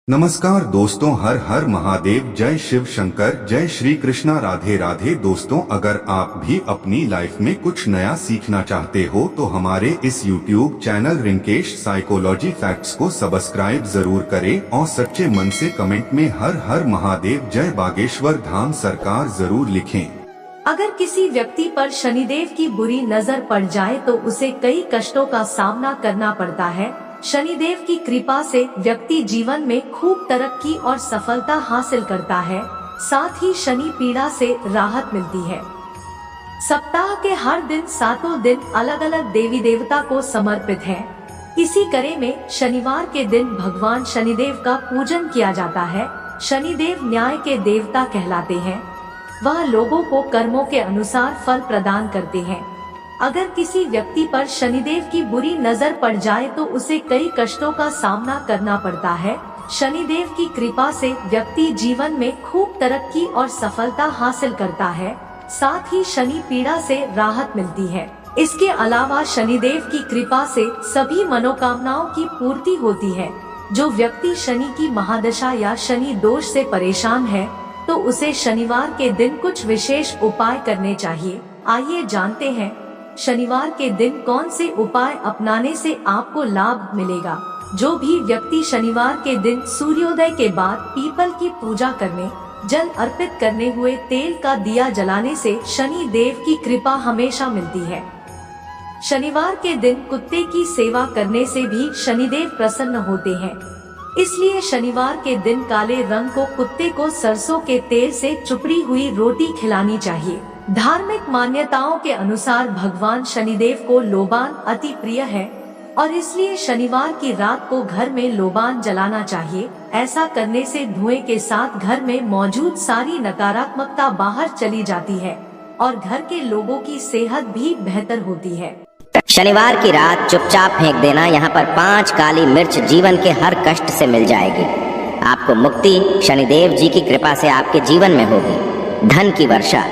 नमस्कार दोस्तों, हर हर महादेव, जय शिव शंकर, जय श्री कृष्णा, राधे राधे। दोस्तों, अगर आप भी अपनी लाइफ में कुछ नया सीखना चाहते हो तो हमारे इस YouTube channel Rinkesh psychology facts को सब्सक्राइब जरूर करें और सच्चे मन से कमेंट में हर हर महादेव, जय बागेश्वर धाम सरकार जरूर लिखें। अगर किसी व्यक्ति पर शनिदेव की बुरी नजर पड़ जाए तो उसे कई कष्टों का सामना करना पड़ता है। शनिदेव की कृपा से व्यक्ति जीवन में खूब तरक्की और सफलता हासिल करता है, साथ ही शनि पीड़ा से राहत मिलती है। सप्ताह के हर दिन 7 दिन अलग अलग देवी देवता को समर्पित है। इसी कड़ी में शनिवार के दिन भगवान शनिदेव का पूजन किया जाता है। शनिदेव न्याय के देवता कहलाते हैं। वह लोगों को कर्मों के अनुसार फल प्रदान करते हैं। अगर किसी व्यक्ति पर शनिदेव की बुरी नजर पड़ जाए तो उसे कई कष्टों का सामना करना पड़ता है। शनिदेव की कृपा से व्यक्ति जीवन में खूब तरक्की और सफलता हासिल करता है, साथ ही शनि पीड़ा से राहत मिलती है। इसके अलावा शनिदेव की कृपा से सभी मनोकामनाओं की पूर्ति होती है। जो व्यक्ति शनि की महादशा या शनि दोष से परेशान है तो उसे शनिवार के दिन कुछ विशेष उपाय करने चाहिए। आइए जानते हैं शनिवार के दिन कौन से उपाय अपनाने से आपको लाभ मिलेगा। जो भी व्यक्ति शनिवार के दिन सूर्योदय के बाद पीपल की पूजा करने, जल अर्पित करने हुए तेल का दिया जलाने से शनि देव की कृपा हमेशा मिलती है। शनिवार के दिन कुत्ते की सेवा करने से भी शनिदेव प्रसन्न होते हैं। इसलिए शनिवार के दिन काले रंग को कुत्ते को सरसों के तेल से चुपड़ी हुई रोटी खिलानी चाहिए। धार्मिक मान्यताओं के अनुसार भगवान शनिदेव को लोबान अति प्रिय है और इसलिए शनिवार की रात को घर में लोबान जलाना चाहिए। ऐसा करने से धुएं के साथ घर में मौजूद सारी नकारात्मकता बाहर चली जाती है और घर के लोगों की सेहत भी बेहतर होती है। शनिवार की रात चुपचाप फेंक देना। यहाँ पर 5 काली मिर्च जीवन के हर कष्ट से मिल जाएगी। आपको मुक्ति शनिदेव जी की कृपा से आपके जीवन में होगी। धन की वर्षा।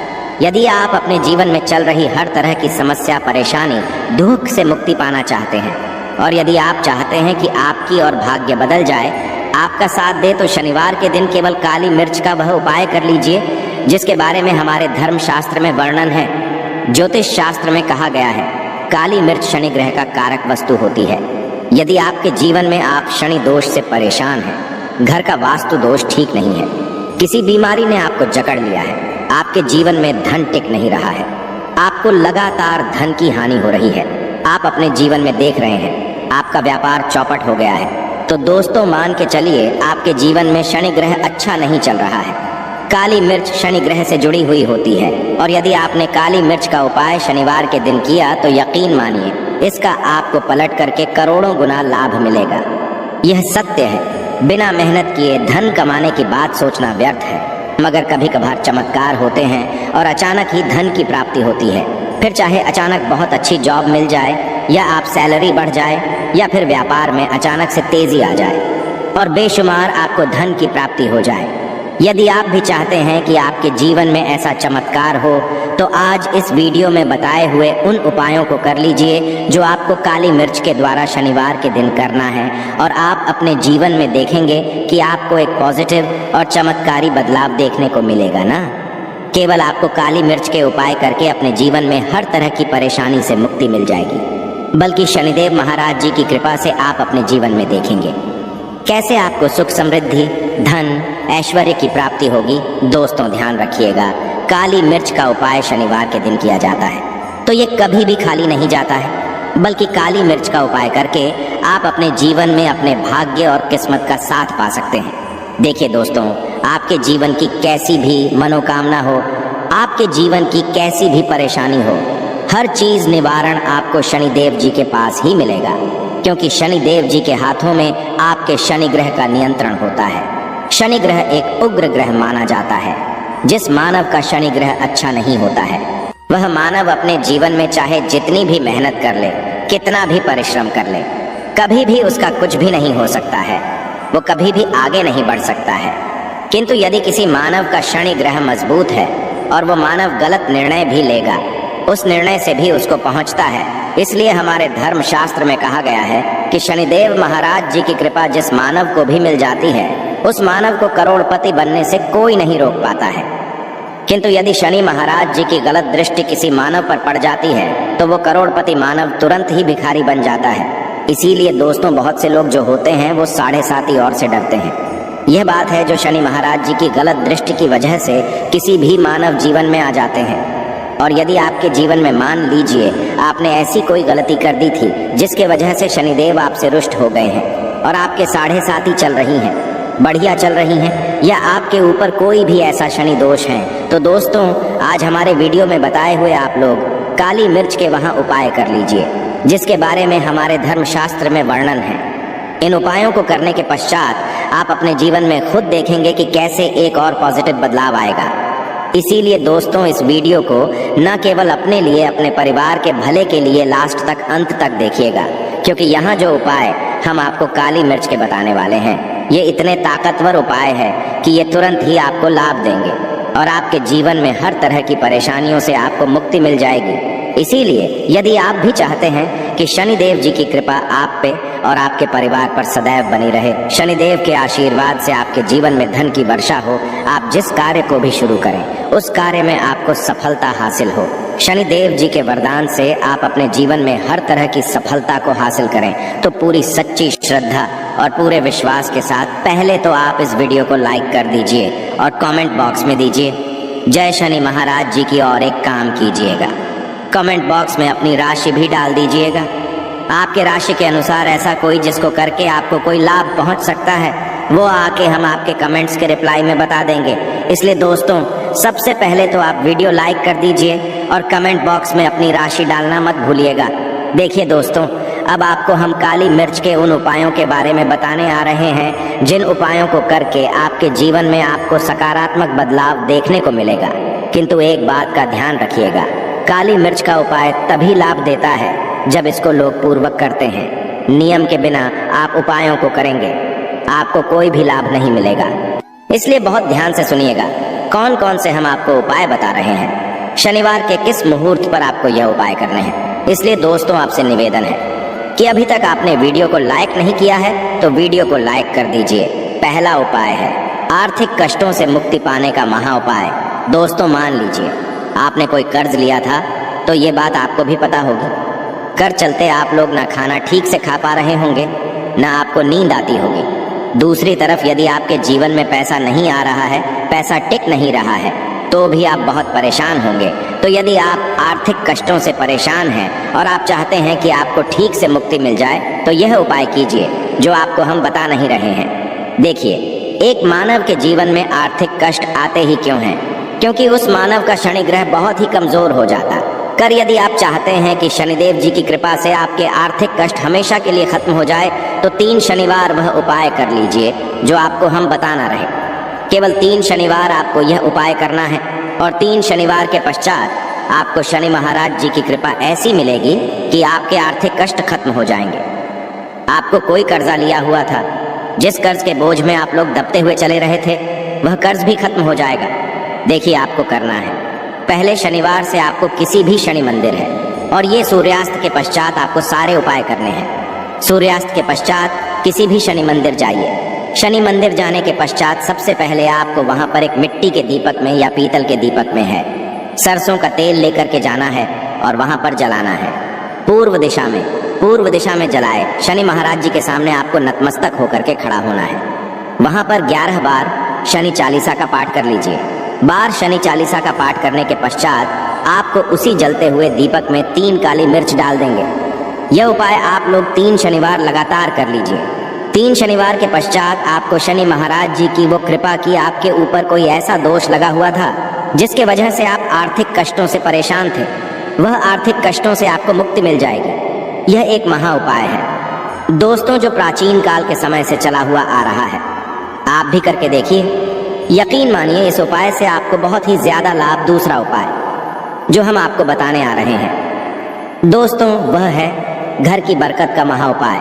यदि आप अपने जीवन में चल रही हर तरह की समस्या, परेशानी, दुख से मुक्ति पाना चाहते हैं और यदि आप चाहते हैं कि आपकी और भाग्य बदल जाए, आपका साथ दे, तो शनिवार के दिन केवल काली मिर्च का वह उपाय कर लीजिए जिसके बारे में हमारे धर्म शास्त्र में वर्णन है। ज्योतिष शास्त्र में कहा गया है काली मिर्च शनि ग्रह का कारक वस्तु होती है। यदि आपके जीवन में आप शनि दोष से परेशान हैं, घर का वास्तु दोष ठीक नहीं है, किसी बीमारी ने आपको जकड़ लिया है, आपके जीवन में धन टिक नहीं रहा है, आपको लगातार धन की हानि हो रही है, आप अपने जीवन में देख रहे हैं आपका व्यापार चौपट हो गया है, तो दोस्तों मान के चलिए आपके जीवन में शनि ग्रह अच्छा नहीं चल रहा है। काली मिर्च शनि ग्रह से जुड़ी हुई होती है और यदि आपने काली मिर्च का उपाय शनिवार के दिन किया तो यकीन मानिए इसका आपको पलट करके करोड़ों गुना लाभ मिलेगा। यह सत्य है। बिना मेहनत किए धन कमाने की बात सोचना व्यर्थ है, मगर कभी कभार चमत्कार होते हैं और अचानक ही धन की प्राप्ति होती है। फिर चाहे अचानक बहुत अच्छी जॉब मिल जाए या आप सैलरी बढ़ जाए या फिर व्यापार में अचानक से तेजी आ जाए और बेशुमार आपको धन की प्राप्ति हो जाए। यदि आप भी चाहते हैं कि आपके जीवन में ऐसा चमत्कार हो तो आज इस वीडियो में बताए हुए उन उपायों को कर लीजिए जो आपको काली मिर्च के द्वारा शनिवार के दिन करना है और आप अपने जीवन में देखेंगे कि आपको एक पॉजिटिव और चमत्कारी बदलाव देखने को मिलेगा ना। केवल आपको काली मिर्च के उपाय करके अपने जीवन में हर तरह की परेशानी से मुक्ति मिल जाएगी, बल्कि शनिदेव महाराज जी की कृपा से आप अपने जीवन में देखेंगे कैसे आपको सुख, समृद्धि, धन, ऐश्वर्य की प्राप्ति होगी। दोस्तों ध्यान रखिएगा, काली मिर्च का उपाय शनिवार के दिन किया जाता है तो ये कभी भी खाली नहीं जाता है, बल्कि काली मिर्च का उपाय करके आप अपने जीवन में अपने भाग्य और किस्मत का साथ पा सकते हैं। देखिए दोस्तों, आपके जीवन की कैसी भी मनोकामना हो, आपके जीवन की कैसी भी परेशानी हो, हर चीज निवारण आपको शनिदेव जी के पास ही मिलेगा, क्योंकि शनिदेव जी के हाथों में आपके शनि ग्रह का नियंत्रण होता है। शनि ग्रह एक उग्र ग्रह माना जाता है। जिस मानव का शनि ग्रह अच्छा नहीं होता है वह मानव अपने जीवन में चाहे जितनी भी मेहनत कर ले, कितना भी परिश्रम कर ले, कभी भी उसका कुछ भी नहीं हो सकता है, वो कभी भी आगे नहीं बढ़ सकता है। किंतु यदि किसी मानव का शनि ग्रह मजबूत है और वो मानव गलत निर्णय भी लेगा, उस निर्णय से भी उसको पहुंचता है। इसलिए हमारे धर्म शास्त्र में कहा गया है कि शनिदेव महाराज जी की कृपा जिस मानव को भी मिल जाती है, उस मानव को करोड़पति बनने से कोई नहीं रोक पाता है। किंतु यदि शनि महाराज जी की गलत दृष्टि किसी मानव पर पड़ जाती है तो वो करोड़पति मानव तुरंत ही भिखारी बन जाता है। इसीलिए दोस्तों, बहुत से लोग जो होते हैं वो 7.5 और से डरते हैं। यह बात है जो शनि महाराज जी की गलत दृष्टि की वजह से किसी भी मानव जीवन में आ जाते हैं। और यदि आपके जीवन में मान लीजिए आपने ऐसी कोई गलती कर दी थी जिसके वजह से शनिदेव आपसे रुष्ट हो गए हैं और आपके 7.5 चल रही हैं, बढ़िया चल रही हैं, या आपके ऊपर कोई भी ऐसा शनि दोष है, तो दोस्तों आज हमारे वीडियो में बताए हुए आप लोग काली मिर्च के वहां उपाय कर लीजिए, जिसके बारे में हमारे धर्मशास्त्र में वर्णन है। इन उपायों को करने के पश्चात आप अपने जीवन में खुद देखेंगे कि कैसे एक और पॉजिटिव बदलाव आएगा। इसीलिए दोस्तों इस वीडियो को न केवल अपने लिए, अपने परिवार के भले के लिए लास्ट तक, अंत तक देखिएगा, क्योंकि यहाँ जो उपाय हम आपको काली मिर्च के बताने वाले हैं, ये इतने ताकतवर उपाय है कि ये तुरंत ही आपको लाभ देंगे और आपके जीवन में हर तरह की परेशानियों से आपको मुक्ति मिल जाएगी। इसीलिए यदि आप भी चाहते हैं कि शनिदेव जी की कृपा आप पे और आपके परिवार पर सदैव बनी रहे, शनिदेव के आशीर्वाद से आपके जीवन में धन की वर्षा हो, आप जिस कार्य को भी शुरू करें उस कार्य में आपको सफलता हासिल हो, शनिदेव जी के वरदान से आप अपने जीवन में हर तरह की सफलता को हासिल करें, तो पूरी सच्ची श्रद्धा और पूरे विश्वास के साथ पहले तो आप इस वीडियो को लाइक कर दीजिए और कमेंट बॉक्स में दीजिए जय शनि महाराज जी की, और एक काम कीजिएगा, कमेंट बॉक्स में अपनी राशि भी डाल दीजिएगा। आपके राशि के अनुसार ऐसा कोई जिसको करके आपको कोई लाभ पहुंच सकता है, वो आके हम आपके कमेंट्स के रिप्लाई में बता देंगे। इसलिए दोस्तों सबसे पहले तो आप वीडियो लाइक कर दीजिए और कमेंट बॉक्स में अपनी राशि डालना मत भूलिएगा। देखिए दोस्तों, अब आपको हम काली मिर्च के उन उपायों के बारे में बताने आ रहे हैं जिन उपायों को करके आपके जीवन में आपको सकारात्मक बदलाव देखने को मिलेगा। किंतु एक बात का ध्यान रखिएगा, काली मिर्च का उपाय तभी लाभ देता है जब इसको लोग पूर्वक करते हैं। नियम के बिना आप उपायों को करेंगे, आपको कोई भी लाभ नहीं मिलेगा। इसलिए बहुत ध्यान से सुनिएगा कौन कौन से हम आपको उपाय बता रहे हैं, शनिवार के किस मुहूर्त पर आपको यह उपाय करने हैं। इसलिए दोस्तों आपसे निवेदन है कि अभी तक आपने वीडियो को लाइक नहीं किया है तो वीडियो को लाइक कर दीजिए। पहला उपाय है आर्थिक कष्टों से मुक्ति पाने का महा उपाय। दोस्तों मान लीजिए आपने कोई कर्ज लिया था, तो ये बात आपको भी पता होगी, कर्ज चलते आप लोग ना खाना ठीक से खा पा रहे होंगे, ना आपको नींद आती होगी। दूसरी तरफ यदि आपके जीवन में पैसा नहीं आ रहा है, पैसा टिक नहीं रहा है, तो भी आप बहुत परेशान होंगे। तो यदि आप आर्थिक कष्टों से परेशान हैं और आप चाहते हैं कि आपको ठीक से मुक्ति मिल जाए, तो यह उपाय कीजिए जो आपको हम बता नहीं रहे हैं। देखिए, एक मानव के जीवन में आर्थिक कष्ट आते ही क्यों हैं? क्योंकि उस मानव का शनि ग्रह बहुत ही कमजोर हो जाता कर। यदि आप चाहते हैं कि शनिदेव जी की कृपा से आपके आर्थिक कष्ट हमेशा के लिए खत्म हो जाए, तो 3 शनिवार वह उपाय कर लीजिए जो आपको हम बताना रहे। केवल 3 शनिवार आपको यह उपाय करना है और 3 शनिवार के पश्चात आपको शनि महाराज जी की कृपा ऐसी मिलेगी कि आपके आर्थिक कष्ट खत्म हो जाएंगे। आपको कोई कर्जा लिया हुआ था, जिस कर्ज के बोझ में आप लोग दबते हुए चले रहे थे, वह कर्ज भी खत्म हो जाएगा। देखिए आपको करना है, पहले शनिवार से आपको किसी भी शनि मंदिर है, और ये सूर्यास्त के पश्चात आपको सारे उपाय करने हैं। सूर्यास्त के पश्चात किसी भी शनि मंदिर जाइए। शनि मंदिर जाने के पश्चात सबसे पहले आपको वहां पर एक मिट्टी के दीपक में या पीतल के दीपक में है सरसों का तेल लेकर के जाना है और वहां पर जलाना है। पूर्व दिशा में जलाए शनि महाराज जी के सामने आपको नतमस्तक होकर के खड़ा होना है। वहां पर 11 बार शनि चालीसा का पाठ कर लीजिए। शनि चालीसा का पाठ करने के पश्चात आपको उसी जलते हुए दीपक में 3 काली मिर्च डाल देंगे। यह उपाय आप लोग 3 शनिवार लगातार कर लीजिए। 3 शनिवार के पश्चात आपको शनि महाराज जी की वो कृपा की आपके ऊपर कोई ऐसा दोष लगा हुआ था जिसके वजह से आप आर्थिक कष्टों से परेशान थे, वह आर्थिक कष्टों से आपको मुक्ति मिल जाएगी। यह एक महा उपाय है दोस्तों, जो प्राचीन काल के समय से चला हुआ आ रहा है। आप भी करके देखिए, यकीन मानिए इस उपाय से आपको बहुत ही ज्यादा लाभ। दूसरा उपाय जो हम आपको बताने आ रहे हैं दोस्तों, वह है घर की बरकत का महा उपाय।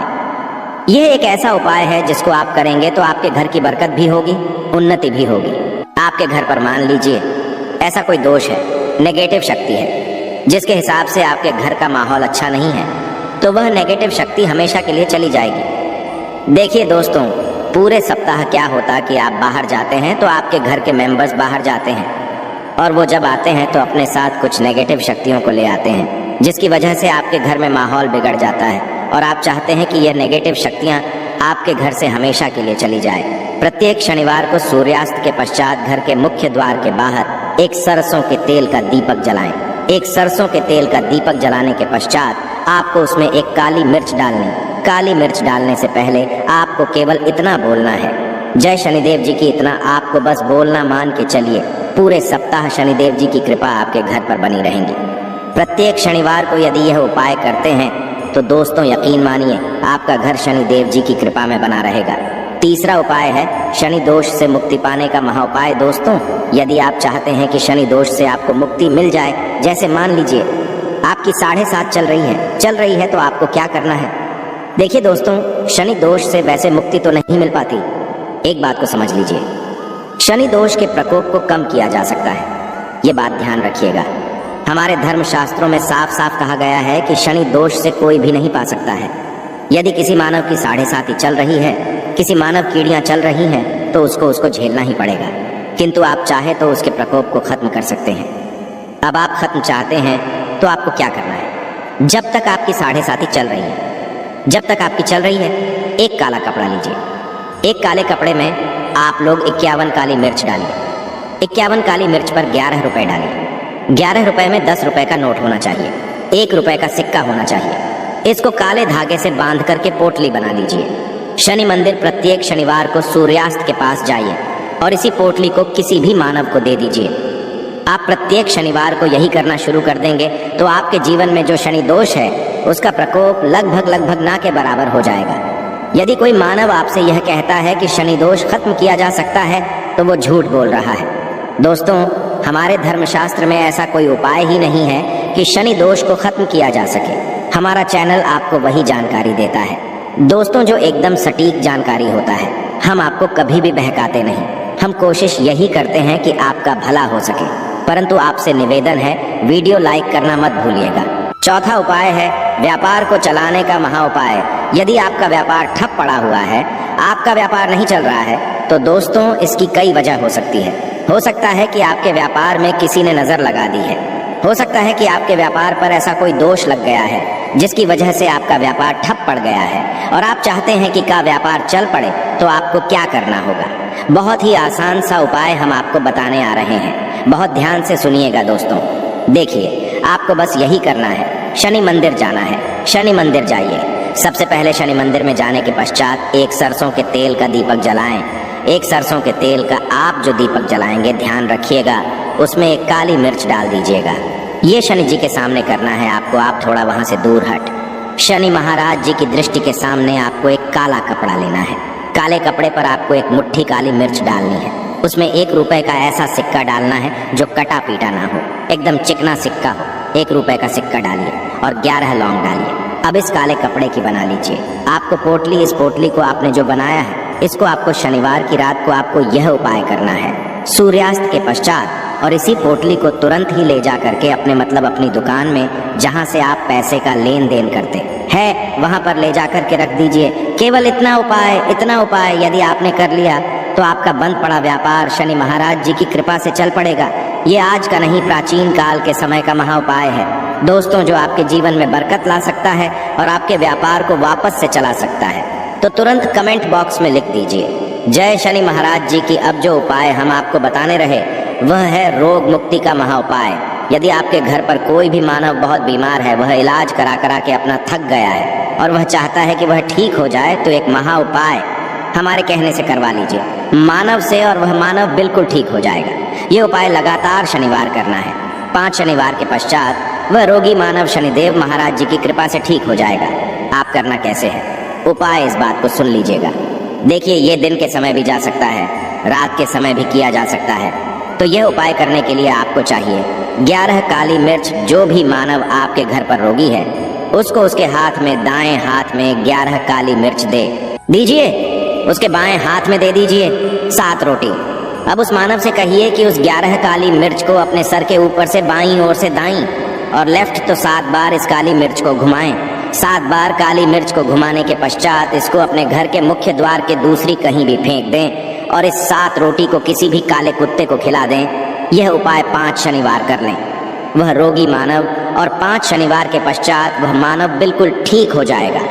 यह एक ऐसा उपाय है जिसको आप करेंगे तो आपके घर की बरकत भी होगी, उन्नति भी होगी। आपके घर पर मान लीजिए ऐसा कोई दोष है, नेगेटिव शक्ति है, जिसके हिसाब से आपके घर का माहौल अच्छा नहीं है, तो वह नेगेटिव शक्ति हमेशा के लिए चली जाएगी। देखिए दोस्तों, पूरे सप्ताह क्या होता कि आप बाहर जाते हैं तो आपके घर के मेंबर्स बाहर जाते हैं और वो जब आते हैं तो अपने साथ कुछ नेगेटिव शक्तियों को ले आते हैं, जिसकी वजह से आपके घर में माहौल बिगड़ जाता है और आप चाहते हैं कि यह नेगेटिव शक्तियां आपके घर से हमेशा के लिए चली जाए। प्रत्येक शनिवार को सूर्यास्त के पश्चात घर के मुख्य द्वार के बाहर एक सरसों के तेल का दीपक जलाएं। एक सरसों के तेल का दीपक जलाने के पश्चात आपको उसमें एक काली मिर्च डालनी। काली मिर्च डालने से पहले आपको केवल इतना बोलना है, जय शनिदेव जी की। इतना आपको बस बोलना मान के चलिए। पूरे सप्ताह शनिदेव जी की कृपा आपके घर पर बनी रहेंगी। प्रत्येक शनिवार को यदि यह उपाय करते हैं तो दोस्तों यकीन मानिए आपका घर शनिदेव जी की कृपा में बना रहेगा। तीसरा उपाय है शनि दोष से मुक्ति पाने का महाउपाय। दोस्तों, यदि आप चाहते हैं कि शनि दोष से आपको मुक्ति मिल जाए, जैसे मान लीजिए आपकी 7.5 चल रही है तो आपको क्या करना है? देखिए दोस्तों, शनि दोष से वैसे मुक्ति तो नहीं मिल पाती। एक बात को समझ लीजिए, शनि दोष के प्रकोप को कम किया जा सकता है। ये बात ध्यान रखिएगा। हमारे धर्म शास्त्रों में साफ साफ कहा गया है कि शनि दोष से कोई भी नहीं पा सकता है। यदि किसी मानव की 7.5 चल रही है, किसी मानव कीड़ियां चल रही हैं, तो उसको झेलना ही पड़ेगा। किंतु आप चाहे तो उसके प्रकोप को खत्म कर सकते हैं। अब आप खत्म चाहते हैं तो आपको क्या करना है? जब तक आपकी 7.5 चल रही है, एक काला कपड़ा लीजिए। एक काले कपड़े में आप लोग 51 काली मिर्च डालिए। 51 काली मिर्च पर 11 रुपए डालिए। 11 रुपए में 10 रुपए का नोट होना चाहिए, 1 रुपए का सिक्का होना चाहिए। इसको काले धागे से बांध करके पोटली बना लीजिए। शनि मंदिर प्रत्येक शनिवार को सूर्यास्त के पास जाइए और इसी पोटली को किसी भी मानव को दे दीजिए। आप प्रत्येक शनिवार को यही करना शुरू कर देंगे तो आपके जीवन में जो शनि दोष है उसका प्रकोप लगभग ना के बराबर हो जाएगा। यदि कोई मानव आपसे यह कहता है कि शनि दोष खत्म किया जा सकता है तो वो झूठ बोल रहा है। दोस्तों, हमारे धर्मशास्त्र में ऐसा कोई उपाय ही नहीं है कि शनि दोष को खत्म किया जा सके। हमारा चैनल आपको वही जानकारी देता है दोस्तों, जो एकदम सटीक जानकारी होता है। हम आपको कभी भी बहकाते नहीं। हम कोशिश यही करते हैं कि आपका भला हो सके। परंतु आपसे निवेदन है, वीडियो लाइक करना मत भूलिएगा। चौथा उपाय है व्यापार को चलाने का महाउपाय। यदि आपका व्यापार ठप पड़ा हुआ है, आपका व्यापार नहीं चल रहा है, तो दोस्तों इसकी कई वजह हो सकती है। हो सकता है कि आपके व्यापार में किसी ने नजर लगा दी है। हो सकता है कि आपके व्यापार पर ऐसा कोई दोष लग गया है जिसकी वजह से आपका व्यापार ठप पड़ गया है और आप चाहते हैं कि का व्यापार चल पड़े। तो आपको क्या करना होगा? बहुत ही आसान सा उपाय हम आपको बताने आ रहे हैं। बहुत ध्यान से सुनिएगा दोस्तों। देखिए, आपको बस यही करना है, शनि मंदिर जाना है। शनि मंदिर जाइए। सबसे पहले शनि मंदिर में जाने के पश्चात एक सरसों के तेल का दीपक जलाएं। एक सरसों के तेल का आप जो दीपक जलाएंगे, ध्यान रखिएगा उसमें एक काली मिर्च डाल दीजिएगा। ये शनि जी के सामने करना है आपको। आप थोड़ा वहां से दूर हट। शनि महाराज जी की दृष्टि के सामने आपको एक काला कपड़ा लेना है। काले कपड़े पर आपको एक मुट्ठी काली मिर्च डालनी है। उसमें 1 रुपए का ऐसा सिक्का डालना है जो कटा पीटा ना हो, एकदम चिकना सिक्का हो। 1 रुपए का सिक्का डालिए और 11 लौंग डालिए। अब इस काले कपड़े की बना लीजिए। आपको पोटली, इस पोटली को आपने जो बनाया है, इसको आपको शनिवार की रात को आपको यह उपाय करना है सूर्यास्त के पश्चात, और इसी पोटली को तुरंत ही ले जा करके अपनी दुकान में जहां से आप पैसे का लेन देन करते हैं वहां पर ले जा करके रख दीजिए। केवल इतना उपाय यदि आपने कर लिया तो आपका बंद पड़ा व्यापार शनि महाराज जी की कृपा से चल पड़ेगा। ये आज का नहीं, प्राचीन काल के समय का महाउपाय है दोस्तों, जो आपके जीवन में बरकत ला सकता है और आपके व्यापार को वापस से चला सकता है। तो तुरंत कमेंट बॉक्स में लिख दीजिए, जय शनि महाराज जी की। अब जो उपाय हम आपको बताने रहे वह है रोग मुक्ति का महाउपाय। यदि आपके घर पर कोई भी मानव बहुत बीमार है, वह इलाज करा के अपना थक गया है और वह चाहता है कि वह ठीक हो जाए, तो एक महाउपाय हमारे कहने से करवा लीजिए मानव से, और वह मानव बिल्कुल ठीक हो जाएगा। ये उपाय लगातार शनिवार करना है। 5 शनिवार के पश्चात वह रोगी मानव शनिदेव महाराज जी की कृपा से ठीक हो जाएगा। आप करना कैसे है? उपाय इस बात को सुन लीजिएगा। देखिए, ये दिन के समय भी जा सकता है, रात के समय भी किया जा सकता है। तो यह उपाय करने के लिए आपको चाहिए 11 काली मिर्च। जो भी मानव आपके घर पर रोगी है उसको उसके हाथ में, दाएं हाथ में 11 काली मिर्च दे दीजिए। उसके बाएं हाथ में दे दीजिए 7 रोटी। अब उस मानव से कहिए कि उस 11 काली मिर्च को अपने सर के ऊपर से बाईं ओर से दाईं और लेफ्ट तो 7 बार इस काली मिर्च को घुमाएं 7 बार काली मिर्च को घुमाने के पश्चात इसको अपने घर के मुख्य द्वार के दूसरी कहीं भी फेंक दें और इस 7 रोटी को किसी भी काले कुत्ते को खिला दें। यह उपाय 5 शनिवार कर लें। वह रोगी मानव और 5 शनिवार के पश्चात वह मानव बिल्कुल ठीक हो जाएगा।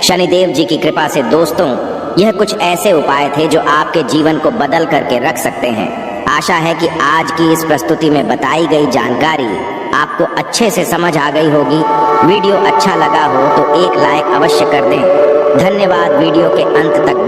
शनिदेव जी की कृपा से दोस्तों, यह कुछ ऐसे उपाय थे जो आपके जीवन को बदल करके रख सकते हैं। आशा है कि आज की इस प्रस्तुति में बताई गई जानकारी आपको अच्छे से समझ आ गई होगी। वीडियो अच्छा लगा हो तो एक लाइक अवश्य कर दें। धन्यवाद वीडियो के अंत तक